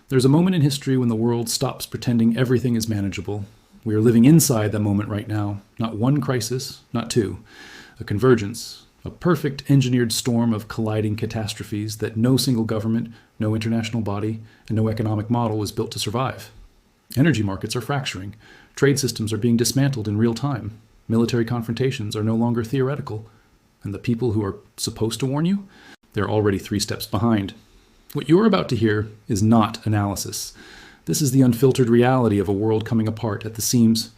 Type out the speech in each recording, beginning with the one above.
There's a moment in history when the world stops pretending everything is manageable. We are living inside that moment right now. Not one crisis, not two. A convergence, a perfect engineered storm of colliding catastrophes that no single government, no international body, and no economic model is built to survive. Energy markets are fracturing. Trade systems are being dismantled in real time. Military confrontations are no longer theoretical. And the people who are supposed to warn you, they're already 3 steps behind. What you're about to hear is not analysis. This is the unfiltered reality of a world coming apart at the seams.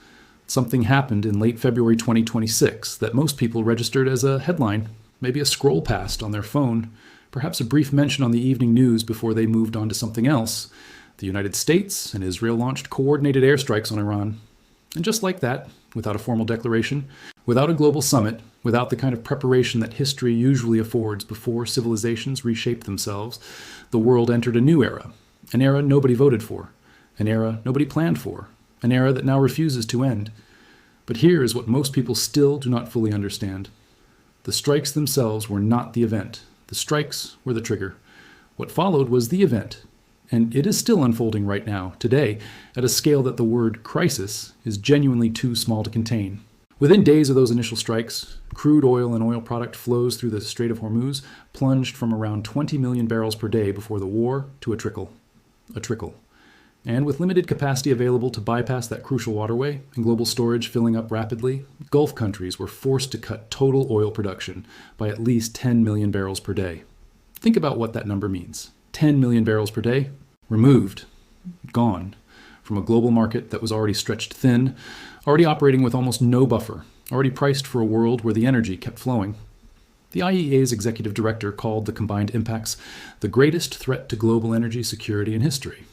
Something happened in late February 2026 that most people registered as a headline, maybe a scroll past on their phone, perhaps a brief mention on the evening news before they moved on to something else. The United States and Israel launched coordinated airstrikes on Iran. And just like that, without a formal declaration, without a global summit, without the kind of preparation that history usually affords before civilizations reshape themselves, the world entered a new era, an era nobody voted for, an era nobody planned for, an era that now refuses to end. But here is what most people still do not fully understand. The strikes themselves were not the event. The strikes were the trigger. What followed was the event. And it is still unfolding right now, today, at a scale that the word crisis is genuinely too small to contain. Within days of those initial strikes, crude oil and oil product flows through the Strait of Hormuz plunged from around 20 million barrels per day before the war to a trickle. A trickle. And with limited capacity available to bypass that crucial waterway and global storage filling up rapidly, Gulf countries were forced to cut total oil production by at least 10 million barrels per day. Think about what that number means. 10 million barrels per day, removed, gone, from a global market that was already stretched thin, already operating with almost no buffer, already priced for a world where the energy kept flowing. The IEA's executive director called the combined impacts the greatest threat to global energy security in history.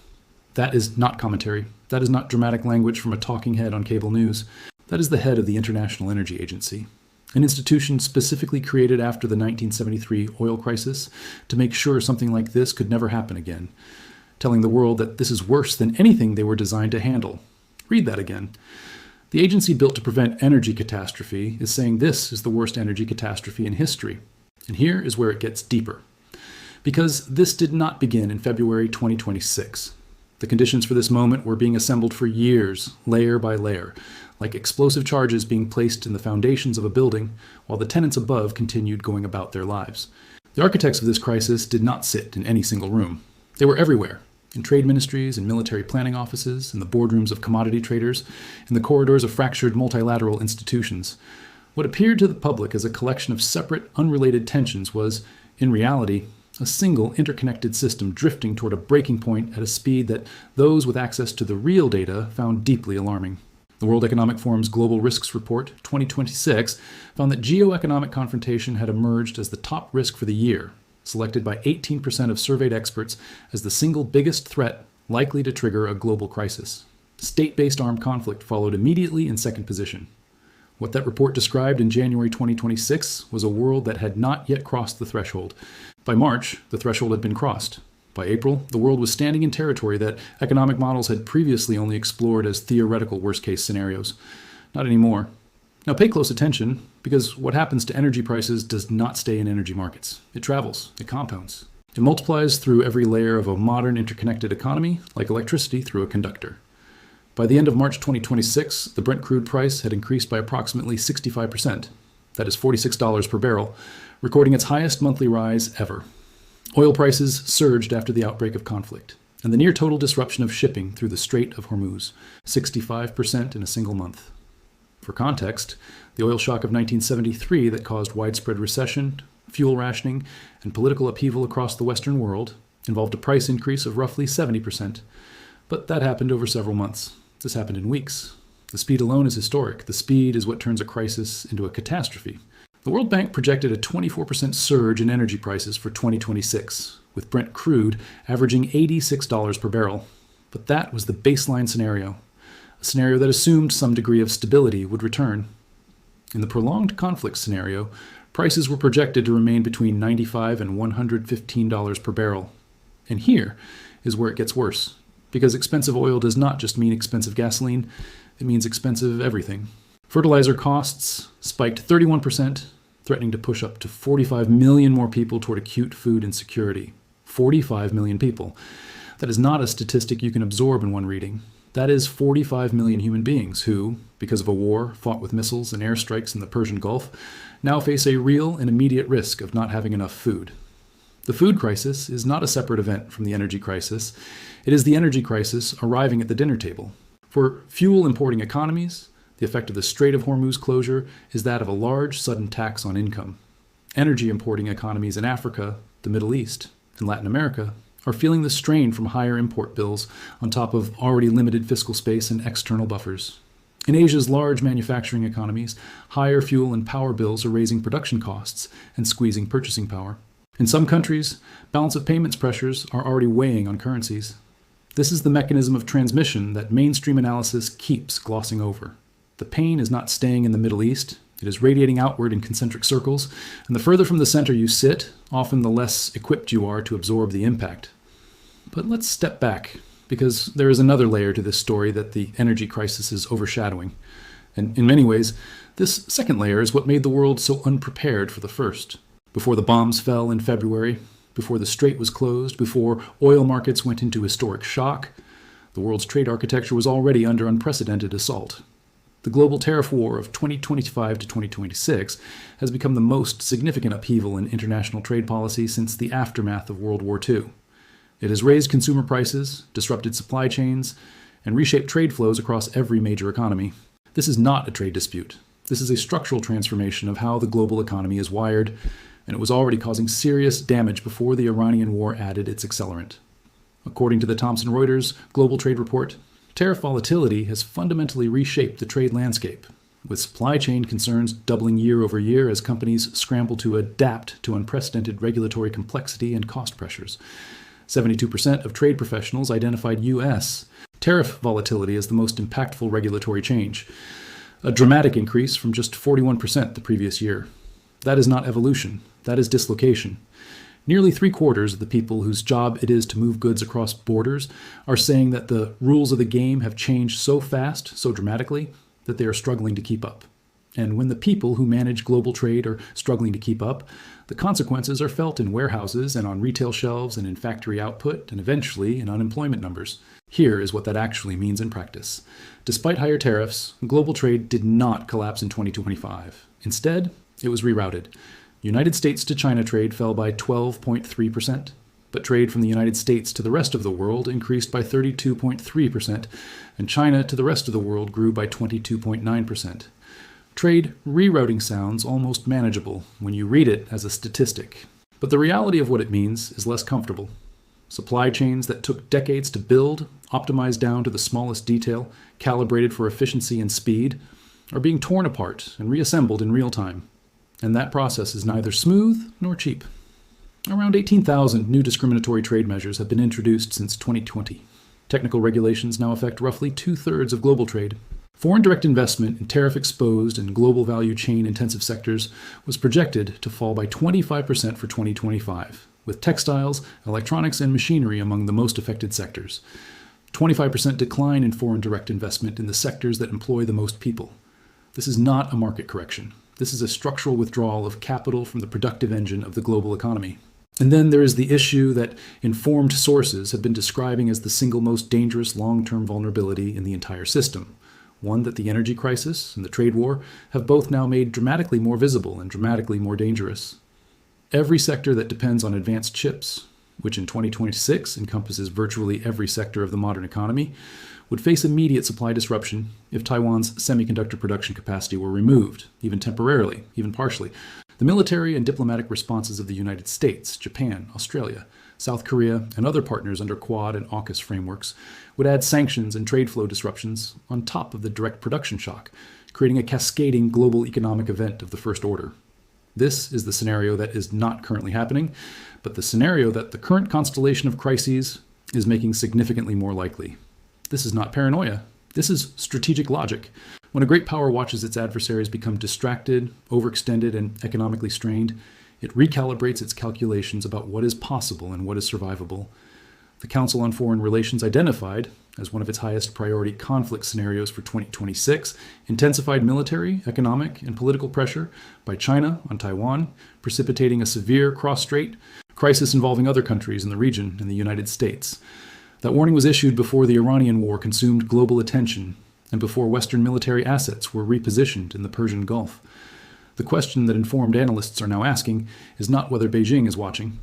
That is not commentary. That is not dramatic language from a talking head on cable news. That is the head of the International Energy Agency, an institution specifically created after the 1973 oil crisis to make sure something like this could never happen again, telling the world that this is worse than anything they were designed to handle. Read that again. The agency built to prevent energy catastrophe is saying this is the worst energy catastrophe in history. And here is where it gets deeper. Because this did not begin in February 2026. The conditions for this moment were being assembled for years, layer by layer, like explosive charges being placed in the foundations of a building, while the tenants above continued going about their lives. The architects of this crisis did not sit in any single room. They were everywhere, in trade ministries and military planning offices, in the boardrooms of commodity traders, in the corridors of fractured multilateral institutions. What appeared to the public as a collection of separate, unrelated tensions was, in reality, a single interconnected system drifting toward a breaking point at a speed that those with access to the real data found deeply alarming. The World Economic Forum's Global Risks Report 2026 found that geoeconomic confrontation had emerged as the top risk for the year, selected by 18% of surveyed experts as the single biggest threat likely to trigger a global crisis. State-based armed conflict followed immediately in second position. What that report described in January 2026 was a world that had not yet crossed the threshold. By March, the threshold had been crossed. By April, the world was standing in territory that economic models had previously only explored as theoretical worst-case scenarios. Not anymore. Now pay close attention, because what happens to energy prices does not stay in energy markets. It travels. It compounds. It multiplies through every layer of a modern interconnected economy, like electricity through a conductor. By the end of March 2026, the Brent crude price had increased by approximately 65%. That is $46 per barrel, recording its highest monthly rise ever. Oil prices surged after the outbreak of conflict, and the near-total disruption of shipping through the Strait of Hormuz, 65% in a single month. For context, the oil shock of 1973 that caused widespread recession, fuel rationing, and political upheaval across the Western world involved a price increase of roughly 70%. But that happened over several months. This happened in weeks. The speed alone is historic. The speed is what turns a crisis into a catastrophe. The World Bank projected a 24% surge in energy prices for 2026, with Brent crude averaging $86 per barrel. But that was the baseline scenario, a scenario that assumed some degree of stability would return. In the prolonged conflict scenario, prices were projected to remain between $95 and $115 per barrel. And here is where it gets worse, because expensive oil does not just mean expensive gasoline, it means expensive everything. Fertilizer costs spiked 31%, threatening to push up to 45 million more people toward acute food insecurity. 45 million people. That is not a statistic you can absorb in one reading. That is 45 million human beings who, because of a war fought with missiles and airstrikes in the Persian Gulf, now face a real and immediate risk of not having enough food. The food crisis is not a separate event from the energy crisis. It is the energy crisis arriving at the dinner table. For fuel importing economies, the effect of the Strait of Hormuz closure is that of a large, sudden tax on income. Energy importing economies in Africa, the Middle East, and Latin America are feeling the strain from higher import bills on top of already limited fiscal space and external buffers. In Asia's large manufacturing economies, higher fuel and power bills are raising production costs and squeezing purchasing power. In some countries, balance of payments pressures are already weighing on currencies. This is the mechanism of transmission that mainstream analysis keeps glossing over. The pain is not staying in the Middle East. It is radiating outward in concentric circles, and the further from the center you sit, often the less equipped you are to absorb the impact. But let's step back, because there is another layer to this story that the energy crisis is overshadowing. And in many ways, this second layer is what made the world so unprepared for the first. Before the bombs fell in February, before the strait was closed, before oil markets went into historic shock, the world's trade architecture was already under unprecedented assault. The global tariff war of 2025 to 2026 has become the most significant upheaval in international trade policy since the aftermath of World War II. It has raised consumer prices, disrupted supply chains, and reshaped trade flows across every major economy. This is not a trade dispute. This is a structural transformation of how the global economy is wired, and it was already causing serious damage before the Iranian war added its accelerant. According to the Thomson Reuters Global Trade Report, tariff volatility has fundamentally reshaped the trade landscape, with supply chain concerns doubling year over year as companies scramble to adapt to unprecedented regulatory complexity and cost pressures. 72% of trade professionals identified U.S. tariff volatility as the most impactful regulatory change, a dramatic increase from just 41% the previous year. That is not evolution. That is dislocation. Nearly 3/4 of the people whose job it is to move goods across borders are saying that the rules of the game have changed so fast, so dramatically, that they are struggling to keep up. And when the people who manage global trade are struggling to keep up, the consequences are felt in warehouses and on retail shelves and in factory output and eventually in unemployment numbers. Here is what that actually means in practice. Despite higher tariffs, global trade did not collapse in 2025. Instead, it was rerouted. United States to China trade fell by 12.3%, but trade from the United States to the rest of the world increased by 32.3%, and China to the rest of the world grew by 22.9%. Trade rerouting sounds almost manageable when you read it as a statistic, but the reality of what it means is less comfortable. Supply chains that took decades to build, optimized down to the smallest detail, calibrated for efficiency and speed, are being torn apart and reassembled in real time. And that process is neither smooth nor cheap. Around 18,000 new discriminatory trade measures have been introduced since 2020. Technical regulations now affect roughly 2/3 of global trade. Foreign direct investment in tariff-exposed and global value chain-intensive sectors was projected to fall by 25% for 2025, with textiles, electronics, and machinery among the most affected sectors. 25% decline in foreign direct investment in the sectors that employ the most people. This is not a market correction. This is a structural withdrawal of capital from the productive engine of the global economy. And then there is the issue that informed sources have been describing as the single most dangerous long-term vulnerability in the entire system, one that the energy crisis and the trade war have both now made dramatically more visible and dramatically more dangerous. Every sector that depends on advanced chips, which in 2026 encompasses virtually every sector of the modern economy, would face immediate supply disruption if Taiwan's semiconductor production capacity were removed, even temporarily, even partially. The military and diplomatic responses of the United States, Japan, Australia, South Korea, and other partners under Quad and AUKUS frameworks would add sanctions and trade flow disruptions on top of the direct production shock, creating a cascading global economic event of the first order. This is the scenario that is not currently happening, but the scenario that the current constellation of crises is making significantly more likely. This is not paranoia. This is strategic logic. When a great power watches its adversaries become distracted, overextended, and economically strained, it recalibrates its calculations about what is possible and what is survivable. The Council on Foreign Relations identified, as one of its highest priority conflict scenarios for 2026, intensified military, economic, and political pressure by China on Taiwan, precipitating a severe cross-strait crisis involving other countries in the region and the United States. That warning was issued before the Iranian war consumed global attention and before Western military assets were repositioned in the Persian Gulf. The question that informed analysts are now asking is not whether Beijing is watching.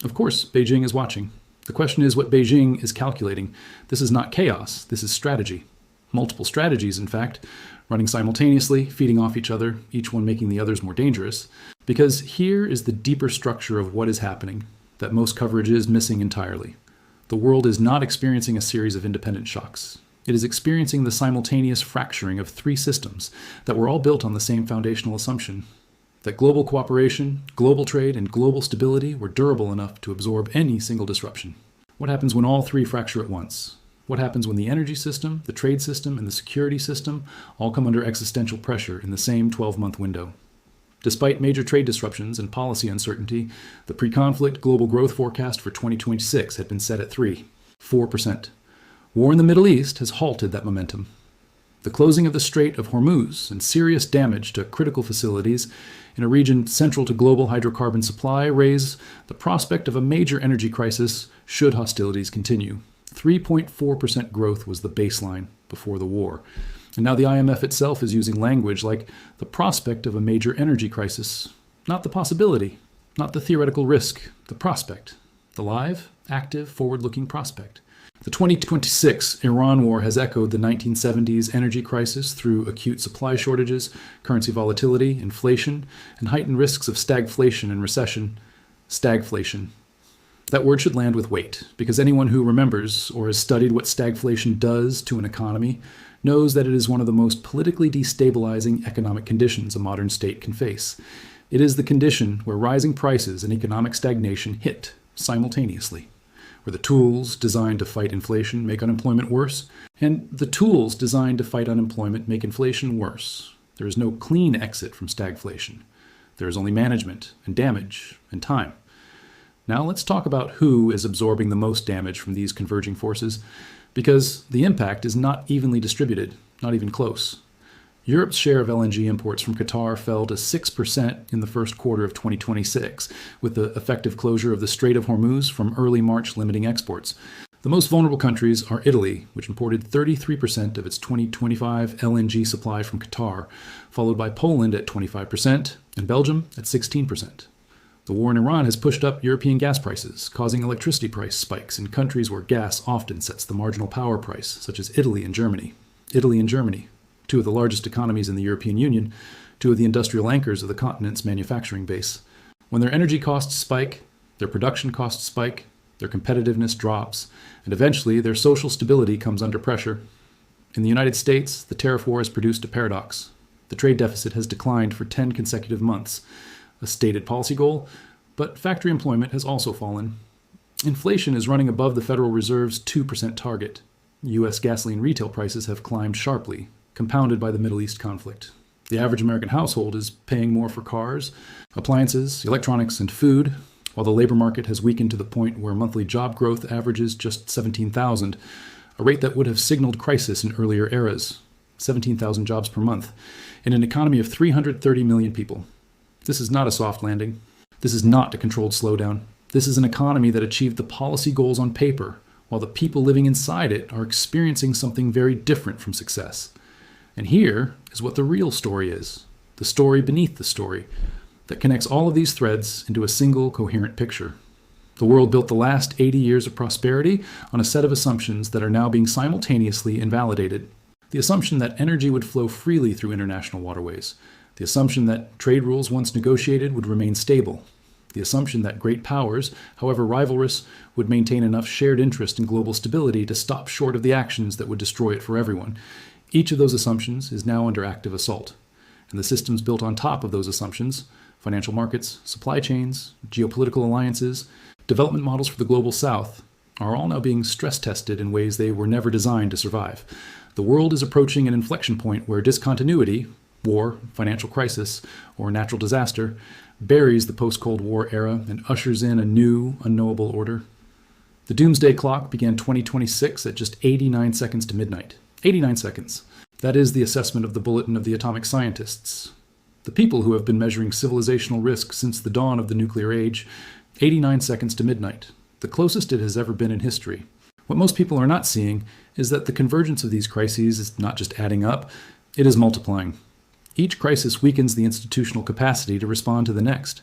Of course, Beijing is watching. The question is what Beijing is calculating. This is not chaos, this is strategy. Multiple strategies, in fact, running simultaneously, feeding off each other, each one making the others more dangerous. Because here is the deeper structure of what is happening that most coverage is missing entirely. The world is not experiencing a series of independent shocks. It is experiencing the simultaneous fracturing of three systems that were all built on the same foundational assumption: that global cooperation, global trade, and global stability were durable enough to absorb any single disruption. What happens when all three fracture at once? What happens when the energy system, the trade system, and the security system all come under existential pressure in the same 12-month window? Despite major trade disruptions and policy uncertainty, the pre-conflict global growth forecast for 2026 had been set at 4%. War in the Middle East has halted that momentum. The closing of the Strait of Hormuz and serious damage to critical facilities in a region central to global hydrocarbon supply raise the prospect of a major energy crisis should hostilities continue. 3.4% growth was the baseline before the war. And now the IMF itself is using language like the prospect of a major energy crisis, not the possibility, not the theoretical risk, the prospect, the live, active, forward-looking prospect. The 2026 Iran war has echoed the 1970s energy crisis through acute supply shortages, currency volatility, inflation, and heightened risks of stagflation and recession. Stagflation. That word should land with weight, because anyone who remembers or has studied what stagflation does to an economy knows that it is one of the most politically destabilizing economic conditions a modern state can face. It is the condition where rising prices and economic stagnation hit simultaneously, where the tools designed to fight inflation make unemployment worse, and the tools designed to fight unemployment make inflation worse. There is no clean exit from stagflation. There is only management and damage and time. Now let's talk about who is absorbing the most damage from these converging forces, because the impact is not evenly distributed, not even close. Europe's share of LNG imports from Qatar fell to 6% in the first quarter of 2026, with the effective closure of the Strait of Hormuz from early March limiting exports. The most vulnerable countries are Italy, which imported 33% of its 2025 LNG supply from Qatar, followed by Poland at 25% and Belgium at 16%. The war in Iran has pushed up European gas prices, causing electricity price spikes in countries where gas often sets the marginal power price, such as Italy and Germany. Italy and Germany, two of the largest economies in the European Union, two of the industrial anchors of the continent's manufacturing base. When their energy costs spike, their production costs spike, their competitiveness drops, and eventually their social stability comes under pressure. In the United States, the tariff war has produced a paradox. The trade deficit has declined for 10 consecutive months, a stated policy goal, but factory employment has also fallen. Inflation is running above the Federal Reserve's 2% target. U.S. gasoline retail prices have climbed sharply, compounded by the Middle East conflict. The average American household is paying more for cars, appliances, electronics, and food, while the labor market has weakened to the point where monthly job growth averages just 17,000, a rate that would have signaled crisis in earlier eras. 17,000 jobs per month, in an economy of 330 million people. This is not a soft landing. This is not a controlled slowdown. This is an economy that achieved the policy goals on paper, while the people living inside it are experiencing something very different from success. And here is what the real story is, the story beneath the story, that connects all of these threads into a single coherent picture. The world built the last 80 years of prosperity on a set of assumptions that are now being simultaneously invalidated. The assumption that energy would flow freely through international waterways. The assumption that trade rules once negotiated would remain stable. The assumption that great powers, however rivalrous, would maintain enough shared interest in global stability to stop short of the actions that would destroy it for everyone. Each of those assumptions is now under active assault. And the systems built on top of those assumptions, financial markets, supply chains, geopolitical alliances, development models for the global south, are all now being stress tested in ways they were never designed to survive. The world is approaching an inflection point where discontinuity, war, financial crisis, or natural disaster, buries the post-Cold War era and ushers in a new, unknowable order. The doomsday clock began 2026 at just 89 seconds to midnight. 89 seconds. That is the assessment of the Bulletin of the Atomic Scientists. The people who have been measuring civilizational risk since the dawn of the nuclear age, 89 seconds to midnight, the closest it has ever been in history. What most people are not seeing is that the convergence of these crises is not just adding up, it is multiplying. Each crisis weakens the institutional capacity to respond to the next.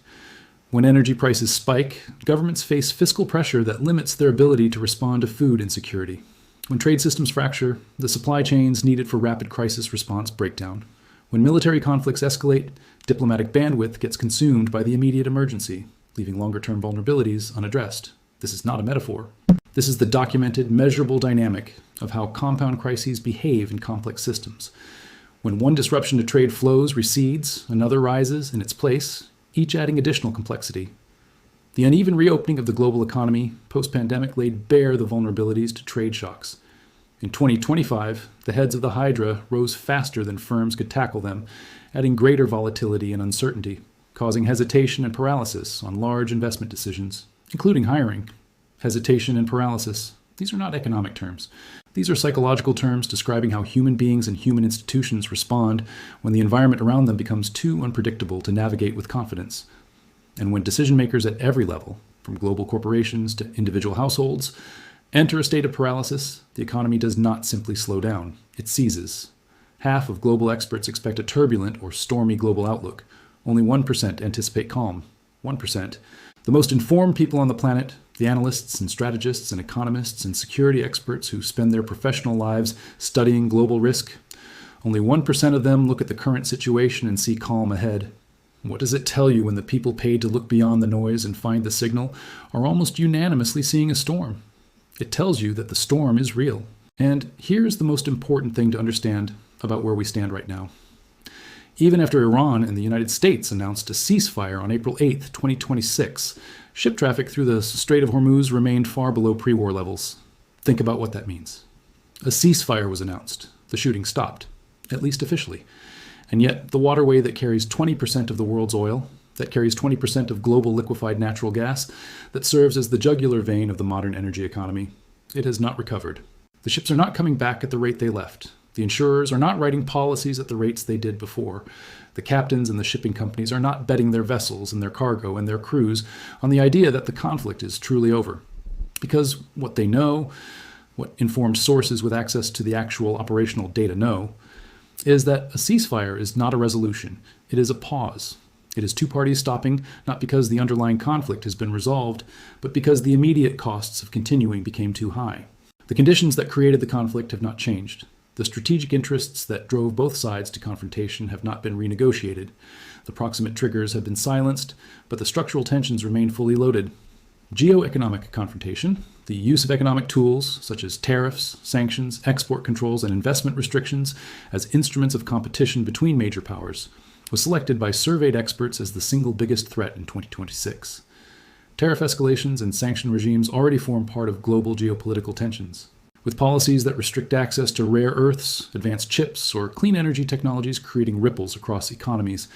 When energy prices spike, governments face fiscal pressure that limits their ability to respond to food insecurity. When trade systems fracture, the supply chains needed for rapid crisis response break down. When military conflicts escalate, diplomatic bandwidth gets consumed by the immediate emergency, leaving longer-term vulnerabilities unaddressed. This is not a metaphor. This is the documented, measurable dynamic of how compound crises behave in complex systems. When one disruption to trade flows recedes, another rises in its place, each adding additional complexity. The uneven reopening of the global economy post-pandemic laid bare the vulnerabilities to trade shocks. In 2025, the heads of the Hydra rose faster than firms could tackle them, adding greater volatility and uncertainty, causing hesitation and paralysis on large investment decisions, including hiring. Hesitation and paralysis, these are not economic terms. These are psychological terms describing how human beings and human institutions respond when the environment around them becomes too unpredictable to navigate with confidence. And when decision makers at every level, from global corporations to individual households, enter a state of paralysis, the economy does not simply slow down, it seizes. Half of global experts expect a turbulent or stormy global outlook. Only 1% anticipate calm. 1%. The most informed people on the planet, the analysts and strategists and economists and security experts who spend their professional lives studying global risk, only 1% of them look at the current situation and see calm ahead. What does it tell you when the people paid to look beyond the noise and find the signal are almost unanimously seeing a storm? It tells you that the storm is real. And here's the most important thing to understand about where we stand right now. Even after Iran and the United States announced a ceasefire on April 8, 2026, ship traffic through the Strait of Hormuz remained far below pre-war levels. Think about what that means. A ceasefire was announced. The shooting stopped, at least officially. And yet, the waterway that carries 20% of the world's oil, that carries 20% of global liquefied natural gas, that serves as the jugular vein of the modern energy economy, it has not recovered. The ships are not coming back at the rate they left. The insurers are not writing policies at the rates they did before. The captains and the shipping companies are not betting their vessels and their cargo and their crews on the idea that the conflict is truly over. Because what they know, what informed sources with access to the actual operational data know, is that a ceasefire is not a resolution. It is a pause. It is two parties stopping, not because the underlying conflict has been resolved, but because the immediate costs of continuing became too high. The conditions that created the conflict have not changed. The strategic interests that drove both sides to confrontation have not been renegotiated. The proximate triggers have been silenced, but the structural tensions remain fully loaded. Geoeconomic confrontation, the use of economic tools such as tariffs, sanctions, export controls, and investment restrictions as instruments of competition between major powers, was selected by surveyed experts as the single biggest threat in 2026. Tariff escalations and sanction regimes already form part of global geopolitical tensions. With policies that restrict access to rare earths, advanced chips, or clean energy technologies creating ripples across economies.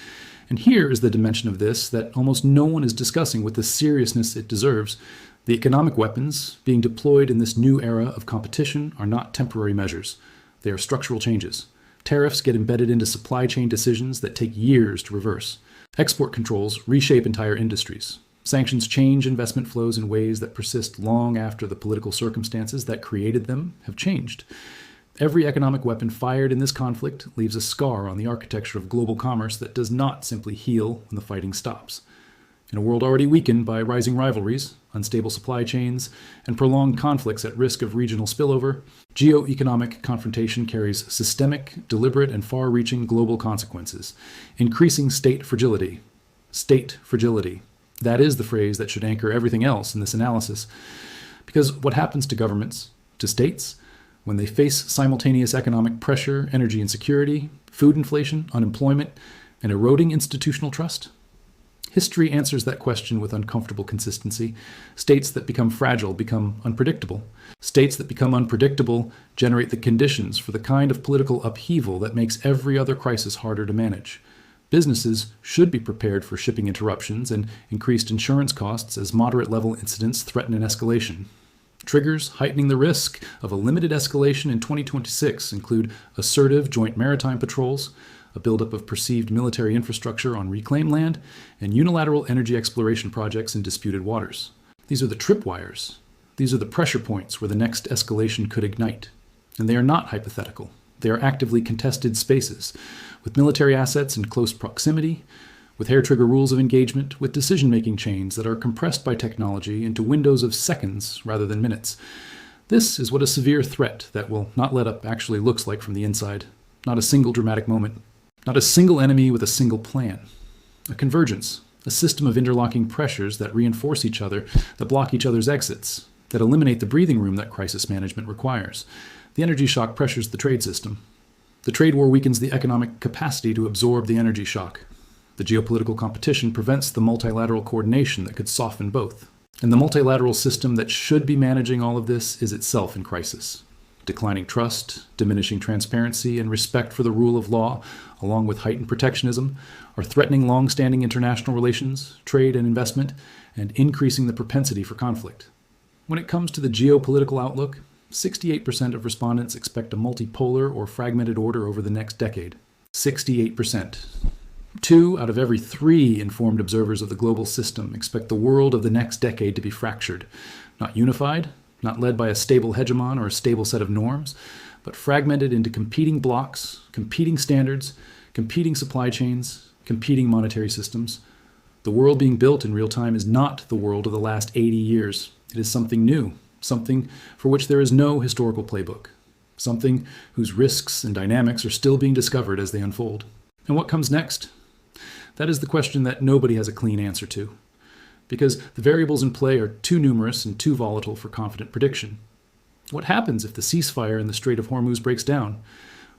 And here is the dimension of this that almost no one is discussing with the seriousness it deserves. The economic weapons being deployed in this new era of competition are not temporary measures. They are structural changes. Tariffs get embedded into supply chain decisions that take years to reverse. Export controls reshape entire industries. Sanctions change investment flows in ways that persist long after the political circumstances that created them have changed. Every economic weapon fired in this conflict leaves a scar on the architecture of global commerce that does not simply heal when the fighting stops. In a world already weakened by rising rivalries, unstable supply chains, and prolonged conflicts at risk of regional spillover, geoeconomic confrontation carries systemic, deliberate, and far-reaching global consequences, increasing state fragility. State fragility. That is the phrase that should anchor everything else in this analysis. Because what happens to governments, to states, when they face simultaneous economic pressure, energy insecurity, food inflation, unemployment, and eroding institutional trust? History answers that question with uncomfortable consistency. States that become fragile become unpredictable. States that become unpredictable generate the conditions for the kind of political upheaval that makes every other crisis harder to manage. Businesses should be prepared for shipping interruptions and increased insurance costs as moderate-level incidents threaten an escalation. Triggers heightening the risk of a limited escalation in 2026 include assertive joint maritime patrols, a buildup of perceived military infrastructure on reclaimed land, and unilateral energy exploration projects in disputed waters. These are the tripwires. These are the pressure points where the next escalation could ignite. And they are not hypothetical. They are actively contested spaces, with military assets in close proximity, with hair-trigger rules of engagement, with decision-making chains that are compressed by technology into windows of seconds rather than minutes. This is what a severe threat that will not let up actually looks like from the inside. Not a single dramatic moment. Not a single enemy with a single plan. A convergence, a system of interlocking pressures that reinforce each other, that block each other's exits, that eliminate the breathing room that crisis management requires. The energy shock pressures the trade system. The trade war weakens the economic capacity to absorb the energy shock. The geopolitical competition prevents the multilateral coordination that could soften both. And the multilateral system that should be managing all of this is itself in crisis. Declining trust, diminishing transparency, and respect for the rule of law, along with heightened protectionism, are threatening long-standing international relations, trade and investment, and increasing the propensity for conflict. When it comes to the geopolitical outlook, 68% of respondents expect a multipolar or fragmented order over the next decade. 68%. 2 out of every 3 informed observers of the global system expect the world of the next decade to be fractured, not unified, not led by a stable hegemon or a stable set of norms, but fragmented into competing blocks, competing standards, competing supply chains, competing monetary systems. The world being built in real time is not the world of the last 80 years. It is something new, something for which there is no historical playbook, something whose risks and dynamics are still being discovered as they unfold. And what comes next? That is the question that nobody has a clean answer to, because the variables in play are too numerous and too volatile for confident prediction. What happens if the ceasefire in the Strait of Hormuz breaks down?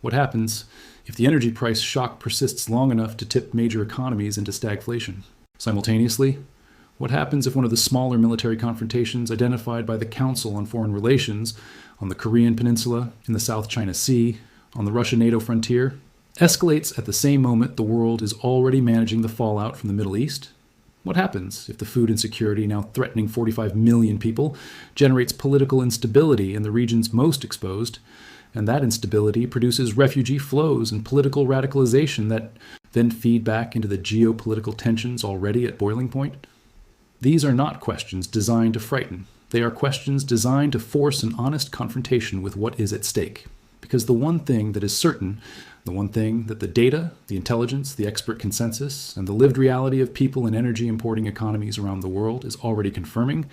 What happens if the energy price shock persists long enough to tip major economies into stagflation? Simultaneously, what happens if one of the smaller military confrontations identified by the Council on Foreign Relations on the Korean Peninsula, in the South China Sea, on the Russia-NATO frontier, escalates at the same moment the world is already managing the fallout from the Middle East? What happens if the food insecurity now threatening 45 million people generates political instability in the regions most exposed, and that instability produces refugee flows and political radicalization that then feed back into the geopolitical tensions already at boiling point? These are not questions designed to frighten. They are questions designed to force an honest confrontation with what is at stake. Because the one thing that is certain, the one thing that the data, the intelligence, the expert consensus, and the lived reality of people and energy importing economies around the world is already confirming,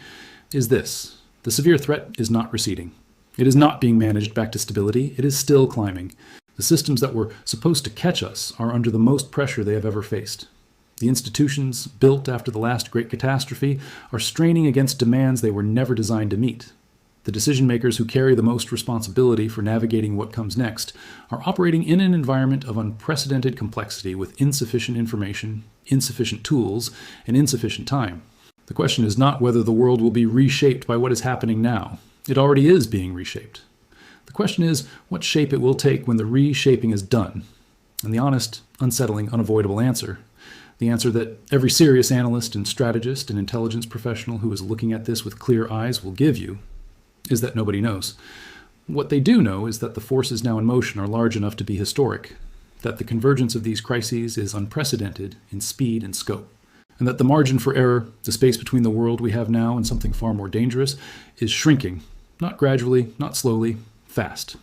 is this: the severe threat is not receding. It is not being managed back to stability. It is still climbing. The systems that were supposed to catch us are under the most pressure they have ever faced. The institutions built after the last great catastrophe are straining against demands they were never designed to meet. The decision-makers who carry the most responsibility for navigating what comes next are operating in an environment of unprecedented complexity with insufficient information, insufficient tools, and insufficient time. The question is not whether the world will be reshaped by what is happening now. It already is being reshaped. The question is what shape it will take when the reshaping is done. And the honest, unsettling, unavoidable answer, the answer that every serious analyst and strategist and intelligence professional who is looking at this with clear eyes will give you, is that nobody knows. What they do know is that the forces now in motion are large enough to be historic, that the convergence of these crises is unprecedented in speed and scope, and that the margin for error, the space between the world we have now and something far more dangerous, is shrinking, not gradually, not slowly, fast.